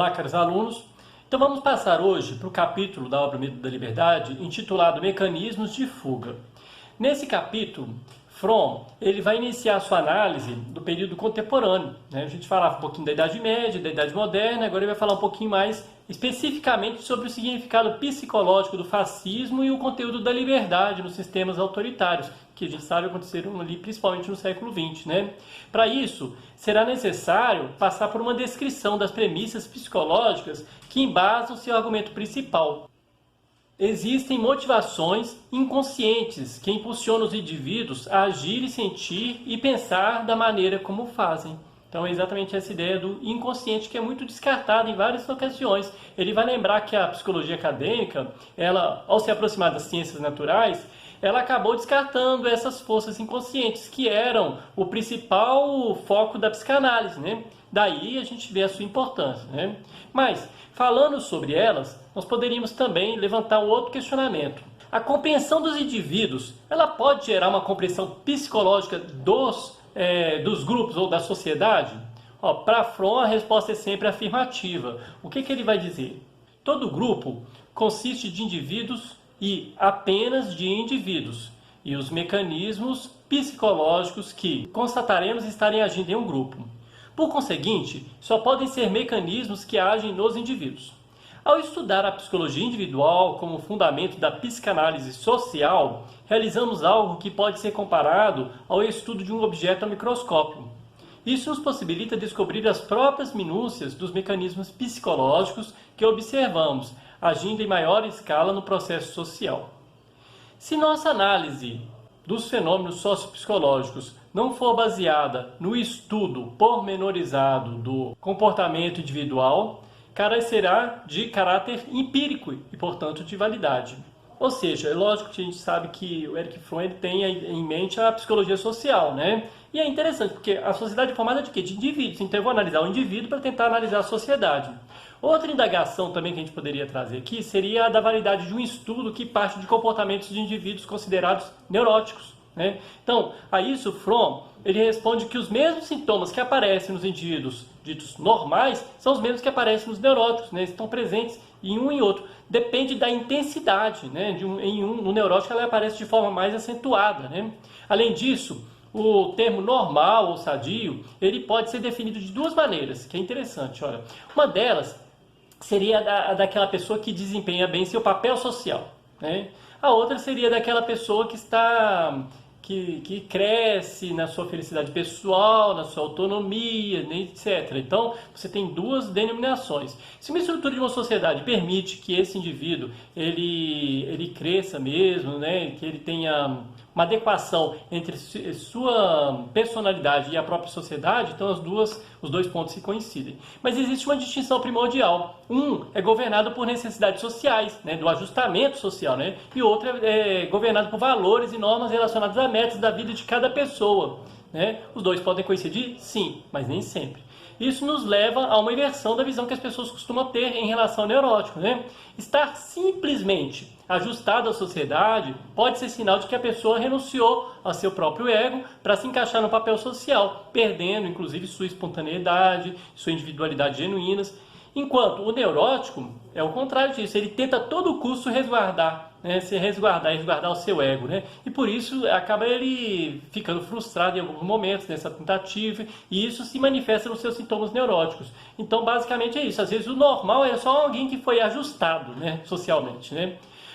Olá, caros alunos. Então vamos passar hoje para o capítulo da obra Mito da Liberdade, intitulado Mecanismos de Fuga. Nesse capítulo, Fromm ele vai iniciar a sua análise do período contemporâneo. A gente falava um pouquinho da Idade Média, da Idade Moderna, agora ele vai falar um pouquinho mais especificamente sobre o significado psicológico do fascismo e o conteúdo da liberdade nos sistemas autoritários, que a gente sabe aconteceram ali principalmente no século XX. Para isso, será necessário passar por uma descrição das premissas psicológicas que embasam seu argumento principal. Existem motivações inconscientes que impulsionam os indivíduos a agir e sentir e pensar da maneira como fazem. Então é exatamente essa ideia do inconsciente que é muito descartada em várias ocasiões. Ele vai lembrar que a psicologia acadêmica, ela, ao se aproximar das ciências naturais, ela acabou descartando essas forças inconscientes que eram o principal foco da psicanálise. Daí a gente vê a sua importância. Mas, falando sobre elas, nós poderíamos também levantar um outro questionamento. A compreensão dos indivíduos, ela pode gerar uma compreensão psicológica dos grupos ou da sociedade? Para Fromm, a resposta é sempre afirmativa. O que ele vai dizer? Todo grupo consiste de indivíduos e apenas de indivíduos, e os mecanismos psicológicos que constataremos estarem agindo em um grupo. Por conseguinte, só podem ser mecanismos que agem nos indivíduos. Ao estudar a psicologia individual como fundamento da psicanálise social, realizamos algo que pode ser comparado ao estudo de um objeto ao microscópio. Isso nos possibilita descobrir as próprias minúcias dos mecanismos psicológicos que observamos, agindo em maior escala no processo social. Se nossa análise dos fenômenos sociopsicológicos não for baseada no estudo pormenorizado do comportamento individual, carecerá de caráter empírico e, portanto, de validade. Ou seja, é lógico que a gente sabe que o Erich Fromm tem em mente a psicologia social, E é interessante, porque a sociedade é formada de quê? De indivíduos. Então eu vou analisar o indivíduo para tentar analisar a sociedade. Outra indagação também que a gente poderia trazer aqui seria a da validade de um estudo que parte de comportamentos de indivíduos considerados neuróticos. Então, a isso Fromm ele responde que os mesmos sintomas que aparecem nos indivíduos ditos normais são os mesmos que aparecem nos neuróticos, estão presentes em um e outro. Depende da intensidade, no neurótico ela aparece de forma mais acentuada. Além disso, o termo normal ou sadio, ele pode ser definido de duas maneiras, que é interessante. Uma delas seria a daquela pessoa que desempenha bem seu papel social. A outra seria daquela pessoa que cresce na sua felicidade pessoal, na sua autonomia, etc. Então, você tem duas denominações. Se uma estrutura de uma sociedade permite que esse indivíduo ele cresça mesmo, que ele tenha uma adequação entre sua personalidade e a própria sociedade, então os dois pontos se coincidem. Mas existe uma distinção primordial. Um é governado por necessidades sociais, do ajustamento social, e o outro é governado por valores e normas relacionadas a metas da vida de cada pessoa. Os dois podem coincidir? Sim, mas nem sempre. Isso nos leva a uma inversão da visão que as pessoas costumam ter em relação ao neurótico. Estar simplesmente ajustado à sociedade pode ser sinal de que a pessoa renunciou ao seu próprio ego para se encaixar no papel social, perdendo inclusive sua espontaneidade, sua individualidade genuínas. Enquanto o neurótico é o contrário disso, ele tenta a todo custo resguardar o seu ego, E por isso acaba ele ficando frustrado em alguns momentos nessa tentativa, e isso se manifesta nos seus sintomas neuróticos. Então, basicamente é isso. Às vezes o normal é só alguém que foi ajustado, socialmente,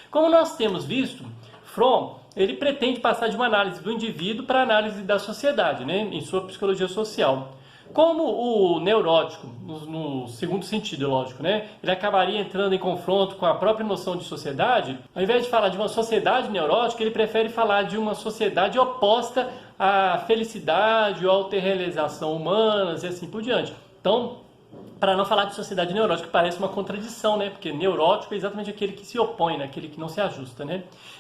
Como nós temos visto, Fromm ele pretende passar de uma análise do indivíduo para a análise da sociedade, em sua psicologia social. Como o neurótico, no segundo sentido, lógico, ele acabaria entrando em confronto com a própria noção de sociedade, ao invés de falar de uma sociedade neurótica, ele prefere falar de uma sociedade oposta à felicidade ou à autorrealização humanas e assim por diante. Então, para não falar de sociedade neurótica, parece uma contradição, porque neurótico é exatamente aquele que se opõe, aquele que não se ajusta.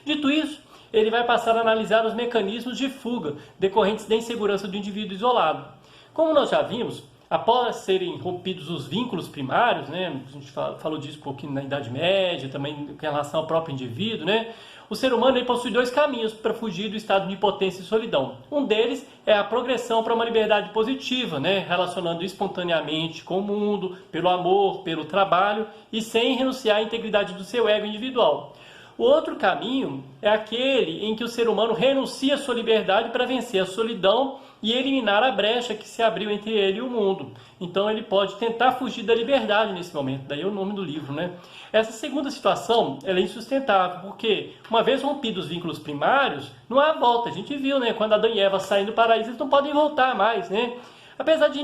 Dito isso, ele vai passar a analisar os mecanismos de fuga decorrentes da insegurança do indivíduo isolado. Como nós já vimos, após serem rompidos os vínculos primários, né, a gente falou disso um pouquinho na Idade Média, também em relação ao próprio indivíduo, né, o ser humano ele possui dois caminhos para fugir do estado de impotência e solidão. Um deles é a progressão para uma liberdade positiva, né, relacionando espontaneamente com o mundo, pelo amor, pelo trabalho e sem renunciar à integridade do seu ego individual. O outro caminho é aquele em que o ser humano renuncia à sua liberdade para vencer a solidão e eliminar a brecha que se abriu entre ele e o mundo. Então ele pode tentar fugir da liberdade nesse momento, daí é o nome do livro, né? Essa segunda situação ela é insustentável, porque uma vez rompidos os vínculos primários, não há volta. A gente viu, né? Quando Adão e Eva saem do paraíso, eles não podem voltar mais, né? Apesar de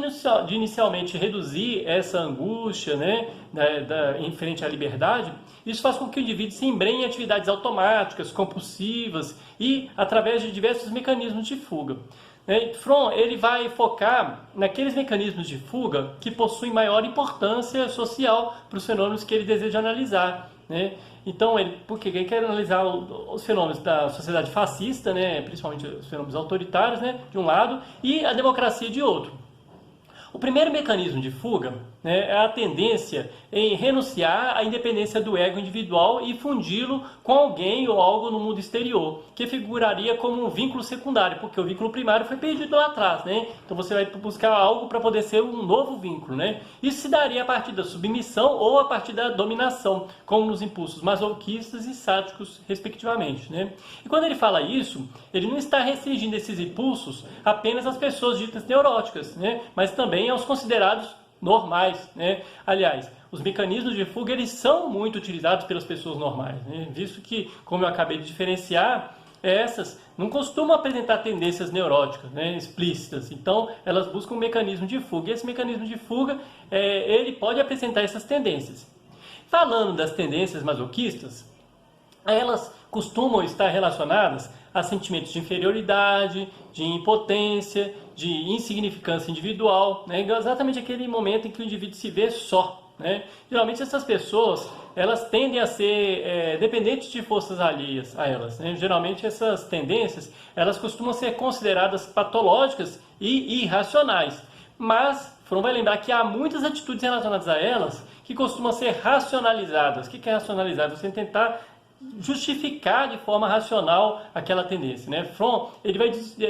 inicialmente reduzir essa angústia, né, em frente à liberdade, isso faz com que o indivíduo se embrenhe em atividades automáticas, compulsivas e através de diversos mecanismos de fuga. Fromm ele vai focar naqueles mecanismos de fuga que possuem maior importância social para os fenômenos que ele deseja analisar, né? Então, porque ele quer analisar os fenômenos da sociedade fascista, né, principalmente os fenômenos autoritários, né, de um lado, e a democracia de outro. O primeiro mecanismo de fuga, né, é a tendência em renunciar à independência do ego individual e fundi-lo com alguém ou algo no mundo exterior, que figuraria como um vínculo secundário, porque o vínculo primário foi perdido lá atrás, né? Então você vai buscar algo para poder ser um novo vínculo, né? Isso se daria a partir da submissão ou a partir da dominação, como nos impulsos masoquistas e sádicos, respectivamente, né? E quando ele fala isso, ele não está restringindo esses impulsos apenas às pessoas ditas neuróticas, né? Mas também aos considerados normais, né? Aliás, os mecanismos de fuga eles são muito utilizados pelas pessoas normais, né? Visto que, como eu acabei de diferenciar, essas não costumam apresentar tendências neuróticas, né, explícitas. Então, elas buscam um mecanismo de fuga. E esse mecanismo de fuga, ele pode apresentar essas tendências. Falando das tendências masoquistas, elas costumam estar relacionadas a sentimentos de inferioridade, de impotência, de insignificância individual, né? Exatamente aquele momento em que o indivíduo se vê só, né? Geralmente essas pessoas elas tendem a ser dependentes de forças alheias a elas, né? Geralmente essas tendências elas costumam ser consideradas patológicas e irracionais, mas Fromm vai lembrar que há muitas atitudes relacionadas a elas que costumam ser racionalizadas. O que é racionalizar? Você tentar justificar de forma racional aquela tendência, né? Fromm ele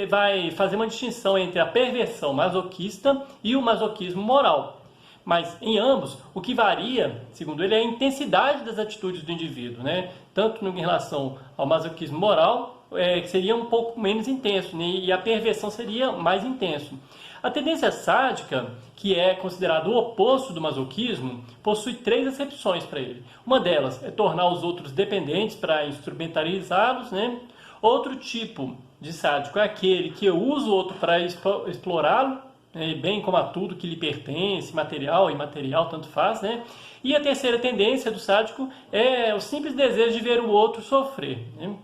vai fazer uma distinção entre a perversão masoquista e o masoquismo moral. Mas em ambos, o que varia, segundo ele, é a intensidade das atitudes do indivíduo, né? Tanto em relação ao masoquismo moral, que seria um pouco menos intenso, né? E a perversão seria mais intenso. A tendência sádica, que é considerado o oposto do masoquismo, possui 3 acepções para ele. Uma delas é tornar os outros dependentes para instrumentalizá-los, né? Outro tipo de sádico é aquele que usa o outro para explorá-lo, bem como a tudo que lhe pertence, material e imaterial, tanto faz, né? E a terceira tendência do sádico é o simples desejo de ver o outro sofrer, né?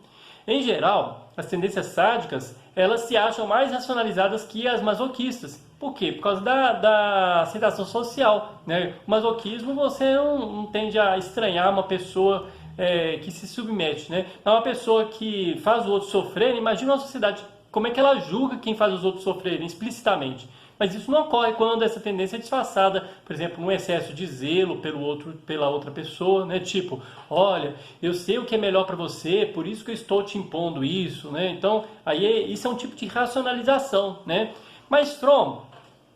Em geral, as tendências sádicas, elas se acham mais racionalizadas que as masoquistas. Por quê? Por causa da aceitação social, né? O masoquismo, você não tende a estranhar uma pessoa que se submete, né? É uma pessoa que faz o outro sofrer. Imagina uma sociedade, como é que ela julga quem faz os outros sofrerem explicitamente. Mas isso não ocorre quando essa tendência é disfarçada, por exemplo, num excesso de zelo pela outra pessoa, né? Tipo, olha, eu sei o que é melhor para você, por isso que eu estou te impondo isso, né? Então, isso é um tipo de racionalização, né? Mas Fromm,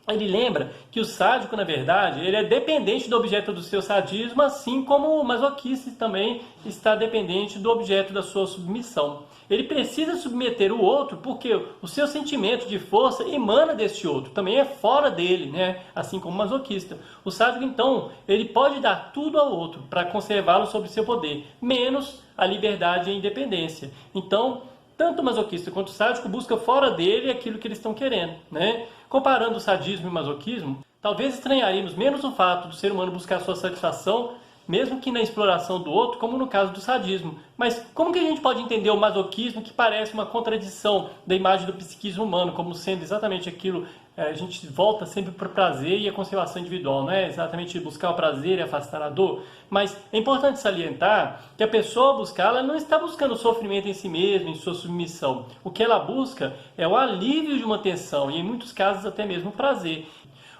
ele lembra que o sádico, na verdade, ele é dependente do objeto do seu sadismo, assim como o masoquista também está dependente do objeto da sua submissão. Ele precisa submeter o outro porque o seu sentimento de força emana deste outro, também é fora dele, né? Assim como o masoquista. O sádico, então, ele pode dar tudo ao outro para conservá-lo sob seu poder, menos a liberdade e a independência. Então, tanto o masoquista quanto o sádico buscam fora dele aquilo que eles estão querendo, né? Comparando o sadismo e o masoquismo, talvez estranharíamos menos o fato do ser humano buscar sua satisfação, mesmo que na exploração do outro, como no caso do sadismo. Mas como que a gente pode entender o masoquismo, que parece uma contradição da imagem do psiquismo humano, como sendo exatamente aquilo, a gente volta sempre para o prazer e a conservação individual, não é exatamente buscar o prazer e afastar a dor, mas é importante salientar que a pessoa ao buscar, ela não está buscando o sofrimento em si mesma, em sua submissão. O que ela busca é o alívio de uma tensão e, em muitos casos, até mesmo o prazer.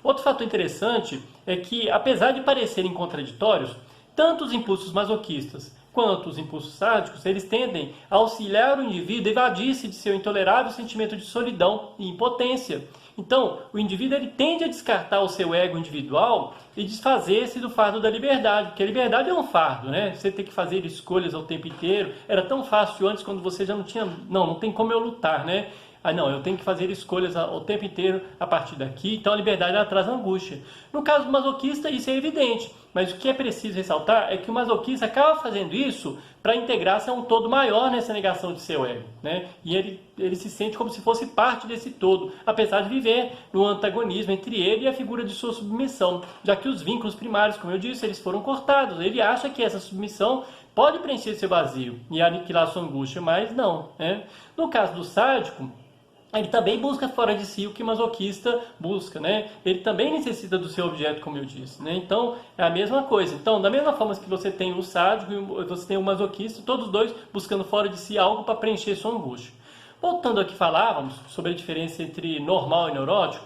Outro fator interessante é que, apesar de parecerem contraditórios, tanto os impulsos masoquistas quanto os impulsos sádicos, eles tendem a auxiliar o indivíduo a evadir-se de seu intolerável sentimento de solidão e impotência. Então, o indivíduo ele tende a descartar o seu ego individual e desfazer-se do fardo da liberdade, porque a liberdade é um fardo, né? Você tem que fazer escolhas ao tempo inteiro. Era tão fácil antes, quando você já não tinha... Não tem como eu lutar, né? Não, eu tenho que fazer escolhas o tempo inteiro a partir daqui. Então, a liberdade ela traz angústia. No caso do masoquista, isso é evidente. Mas o que é preciso ressaltar é que o masoquista acaba fazendo isso para integrar-se a um todo maior nessa negação de seu ego, né? E ele se sente como se fosse parte desse todo, apesar de viver no antagonismo entre ele e a figura de sua submissão, já que os vínculos primários, como eu disse, eles foram cortados. Ele acha que essa submissão pode preencher seu vazio e aniquilar sua angústia, mas não, né? No caso do sádico, ele também busca fora de si o que o masoquista busca, né? Ele também necessita do seu objeto, como eu disse, né? Então, é a mesma coisa. Então, da mesma forma que você tem o sádico e você tem o masoquista, todos dois buscando fora de si algo para preencher sua angústia. Voltando ao que falávamos sobre a diferença entre normal e neurótico,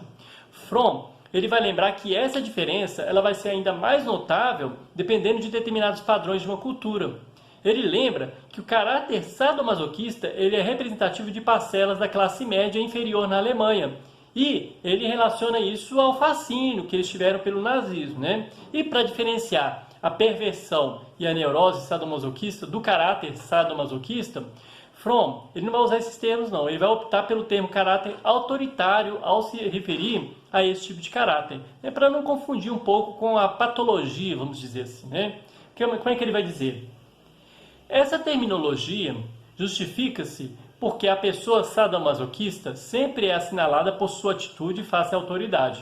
Fromm, ele vai lembrar que essa diferença ela vai ser ainda mais notável dependendo de determinados padrões de uma cultura. Ele lembra que o caráter sadomasoquista ele é representativo de parcelas da classe média inferior na Alemanha. E ele relaciona isso ao fascínio que eles tiveram pelo nazismo, né? E para diferenciar a perversão e a neurose sadomasoquista do caráter sadomasoquista, Fromm, ele não vai usar esses termos não, ele vai optar pelo termo caráter autoritário ao se referir a esse tipo de caráter. É para não confundir um pouco com a patologia, vamos dizer assim, né? Como é que ele vai dizer? Essa terminologia justifica-se porque a pessoa sadomasoquista sempre é assinalada por sua atitude face à autoridade.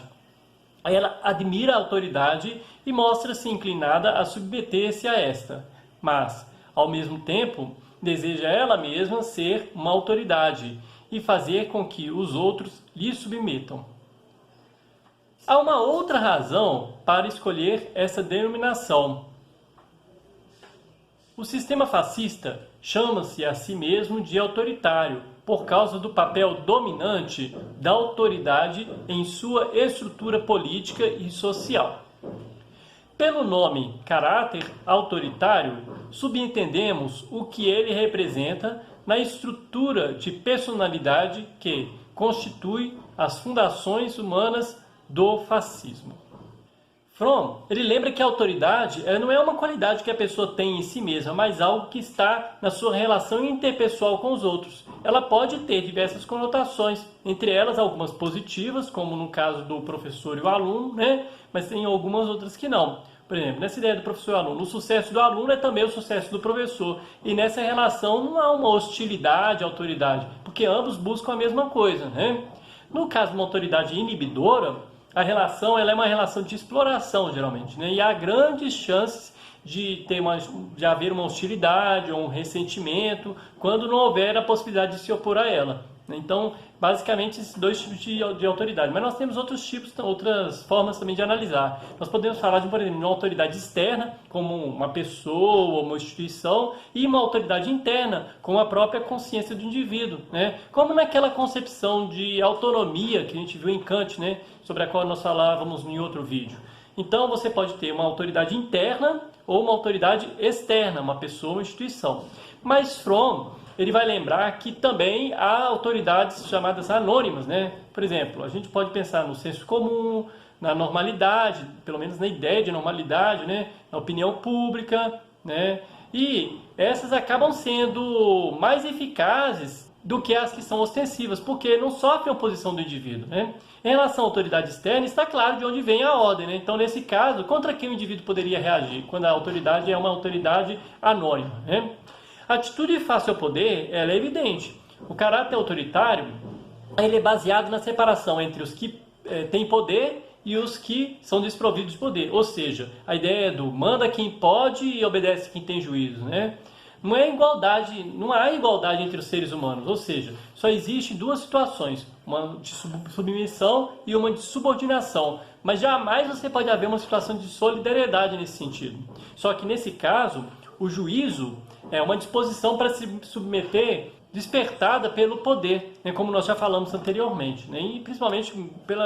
Aí ela admira a autoridade e mostra-se inclinada a submeter-se a esta, mas, ao mesmo tempo, deseja ela mesma ser uma autoridade e fazer com que os outros lhe submetam. Há uma outra razão para escolher essa denominação. O sistema fascista chama-se a si mesmo de autoritário por causa do papel dominante da autoridade em sua estrutura política e social. Pelo nome caráter autoritário, subentendemos o que ele representa na estrutura de personalidade que constitui as fundações humanas do fascismo. Fromm, ele lembra que a autoridade não é uma qualidade que a pessoa tem em si mesma, mas algo que está na sua relação interpessoal com os outros. Ela pode ter diversas conotações, entre elas algumas positivas, como no caso do professor e o aluno, né? Mas tem algumas outras que não. Por exemplo, nessa ideia do professor e aluno, o sucesso do aluno é também o sucesso do professor. E nessa relação não há uma hostilidade à autoridade, porque ambos buscam a mesma coisa, né? No caso de uma autoridade inibidora, a relação ela é uma relação de exploração, geralmente, né? E há grandes chances de haver uma hostilidade ou um ressentimento quando não houver a possibilidade de se opor a ela. Então, basicamente, esses dois tipos de autoridade. Mas nós temos outros tipos, outras formas também de analisar. Nós podemos falar de, por exemplo, uma autoridade externa, como uma pessoa ou uma instituição, e uma autoridade interna, como a própria consciência do indivíduo, né? Como naquela concepção de autonomia que a gente viu em Kant, né? Sobre a qual nós falávamos em outro vídeo. Então, você pode ter uma autoridade interna ou uma autoridade externa, uma pessoa ou uma instituição. Mas Fromm, ele vai lembrar que também há autoridades chamadas anônimas, né? Por exemplo, a gente pode pensar no senso comum, na normalidade, pelo menos na ideia de normalidade, né? Na opinião pública, né? E essas acabam sendo mais eficazes do que as que são ostensivas, porque não sofrem a oposição do indivíduo, né? Em relação à autoridade externa, está claro de onde vem a ordem, né? Então, nesse caso, contra quem o indivíduo poderia reagir, quando a autoridade é uma autoridade anônima, né? A atitude face ao poder, ela é evidente. O caráter autoritário, ele é baseado na separação entre os que têm poder e os que são desprovidos de poder. Ou seja, a ideia do manda quem pode e obedece quem tem juízo, né? Não há igualdade entre os seres humanos, ou seja, só existem duas situações, uma de submissão e uma de subordinação, mas jamais você pode haver uma situação de solidariedade nesse sentido. Só que nesse caso, o juízo É uma disposição para se submeter despertada pelo poder, né, como nós já falamos anteriormente, né, e principalmente,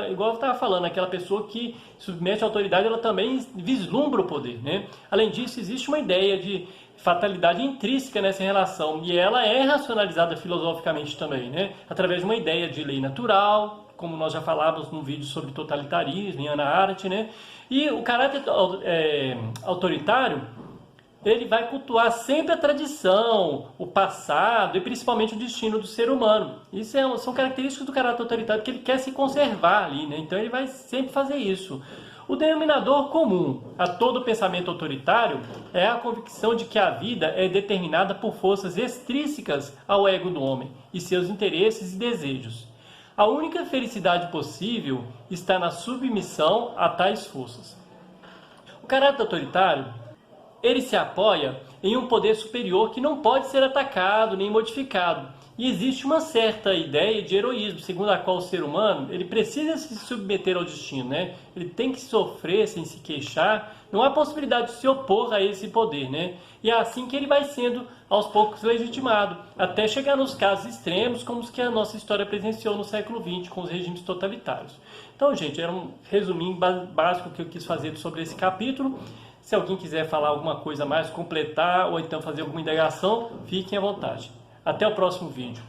igual eu estava falando, aquela pessoa que submete à autoridade, ela também vislumbra o poder. Né? Além disso, existe uma ideia de fatalidade intrínseca nessa relação, e ela é racionalizada filosoficamente também, né, através de uma ideia de lei natural, como nós já falávamos no vídeo sobre totalitarismo, em Hannah Arendt, né, e o caráter autoritário, ele vai cultuar sempre a tradição, o passado e principalmente o destino do ser humano. Isso são características do caráter autoritário que ele quer se conservar ali, né? Então ele vai sempre fazer isso. O denominador comum a todo pensamento autoritário é a convicção de que a vida é determinada por forças extrínsecas ao ego do homem e seus interesses e desejos. A única felicidade possível está na submissão a tais forças. O caráter autoritário, ele se apoia em um poder superior que não pode ser atacado nem modificado. E existe uma certa ideia de heroísmo, segundo a qual o ser humano ele precisa se submeter ao destino, né? Ele tem que sofrer sem se queixar, não há possibilidade de se opor a esse poder, né? E é assim que ele vai sendo aos poucos legitimado, até chegar nos casos extremos, como os que a nossa história presenciou no século XX, com os regimes totalitários. Então, gente, era um resuminho básico que eu quis fazer sobre esse capítulo. Se alguém quiser falar alguma coisa mais, completar ou então fazer alguma indagação, fiquem à vontade. Até o próximo vídeo.